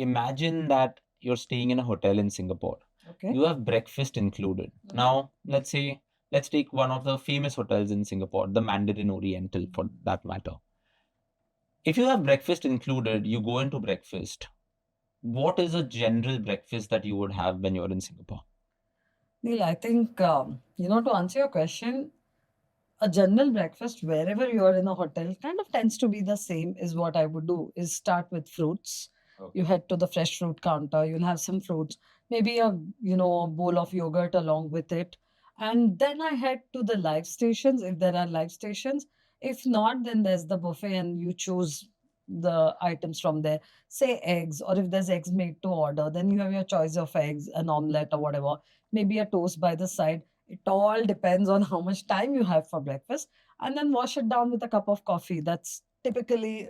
imagine that you're staying in a hotel in Singapore. Okay. You have breakfast included. Now, let's take one of the famous hotels in Singapore, the Mandarin Oriental for that matter. If you have breakfast included, you go into breakfast. What is a general breakfast that you would have when you're in Singapore? Neil, I think, to answer your question, a general breakfast wherever you are in a hotel kind of tends to be the same. Is what I would do is start with fruits. Okay. You head to the fresh fruit counter, you'll have some fruits, maybe a bowl of yogurt along with it. And then I head to the live stations if there are live stations. If not, then there's the buffet and you choose the items from there. Say eggs, or if there's eggs made to order, then you have your choice of eggs, an omelette or whatever, maybe a toast by the side. It all depends on how much time you have for breakfast, and then wash it down with a cup of coffee. That's typically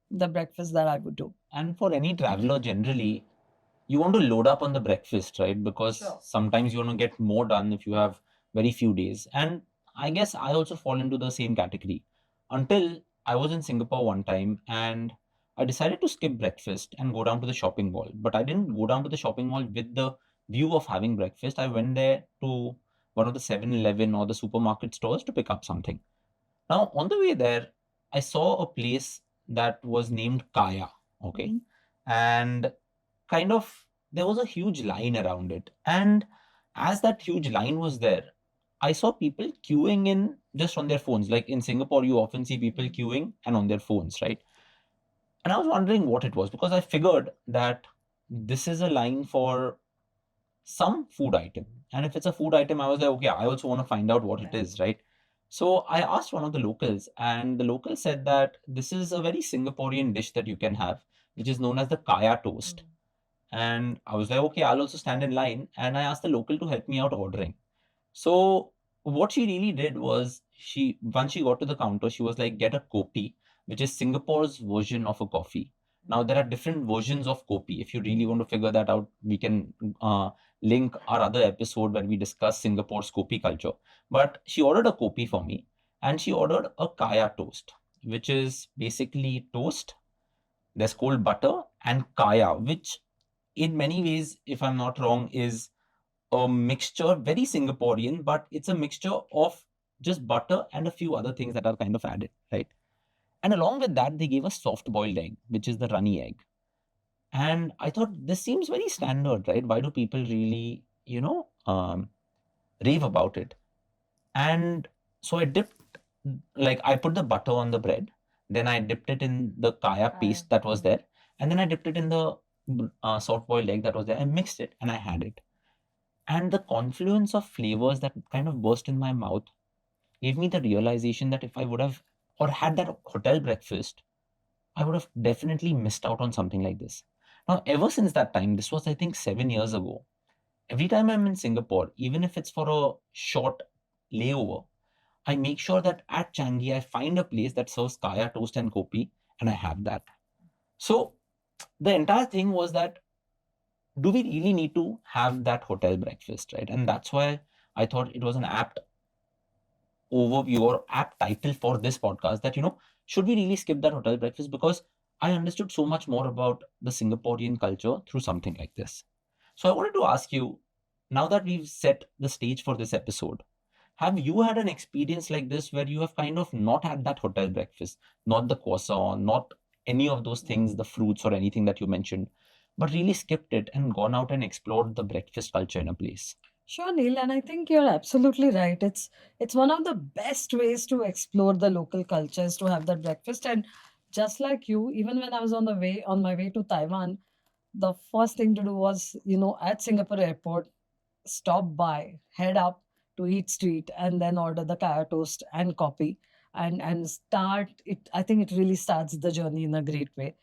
the breakfast that I would do. And for any traveler, generally, you want to load up on the breakfast, right? Because Sure. sometimes you want to get more done if you have very few days. And I guess I also fall into the same category. Until I was in Singapore one time and I decided to skip breakfast and go down to the shopping mall. But I didn't go down to the shopping mall with the view of having breakfast. I went there to one of the 7-Eleven or the supermarket stores to pick up something. Now, on the way there, I saw a place that was named Kaya. Okay. And kind of there was a huge line around it. And as that huge line was there, I saw people queuing in just on their phones. Like in Singapore, you often see people queuing and on their phones, right? And I was wondering what it was because I figured that this is a line for some food item. And if it's a food item, I was like, okay, I also want to find out what it is, right? So I asked one of the locals, and the local said that this is a very Singaporean dish that you can have, which is known as the kaya toast. And I was like, okay, I'll also stand in line. And I asked the local to help me out ordering. So what she really did was once she got to the counter, she was like, get a Kopi, which is Singapore's version of a coffee. Now there are different versions of Kopi. If you really want to figure that out, we can link our other episode where we discuss Singapore's Kopi culture. But she ordered a Kopi for me, and she ordered a kaya toast, which is basically toast. There's cold butter and kaya, which in many ways, if I'm not wrong, is a mixture, very Singaporean, but it's a mixture of just butter and a few other things that are kind of added, right? And along with that, they gave us soft boiled egg, which is the runny egg. And I thought this seems very standard, right? Why do people really, rave about it? And so I put the butter on the bread, then I dipped it in the kaya paste that was there, and then I dipped it in the soft boiled egg that was there. I mixed it and I had it. And the confluence of flavors that kind of burst in my mouth gave me the realization that if I would have or had that hotel breakfast, I would have definitely missed out on something like this. Now, ever since that time, this was, I think, 7 years ago, every time I'm in Singapore, even if it's for a short layover, I make sure that at Changi, I find a place that serves kaya toast and kopi, and I have that. So the entire thing was that do we really need to have that hotel breakfast, right? And that's why I thought it was an apt overview or apt title for this podcast that, should we really skip that hotel breakfast? Because I understood so much more about the Singaporean culture through something like this. So I wanted to ask you, now that we've set the stage for this episode, have you had an experience like this where you have kind of not had that hotel breakfast, not the croissant, not any of those things, the fruits or anything that you mentioned, but really skipped it and gone out and explored the breakfast culture in a place? Sure, Neil, and I think you're absolutely right. It's one of the best ways to explore the local cultures to have that breakfast. And just like you, even when I was on my way to Taiwan, the first thing to do was, at Singapore airport, stop by, head up to Eat Street, and then order the kaya toast and coffee, and start it. I think it really starts the journey in a great way.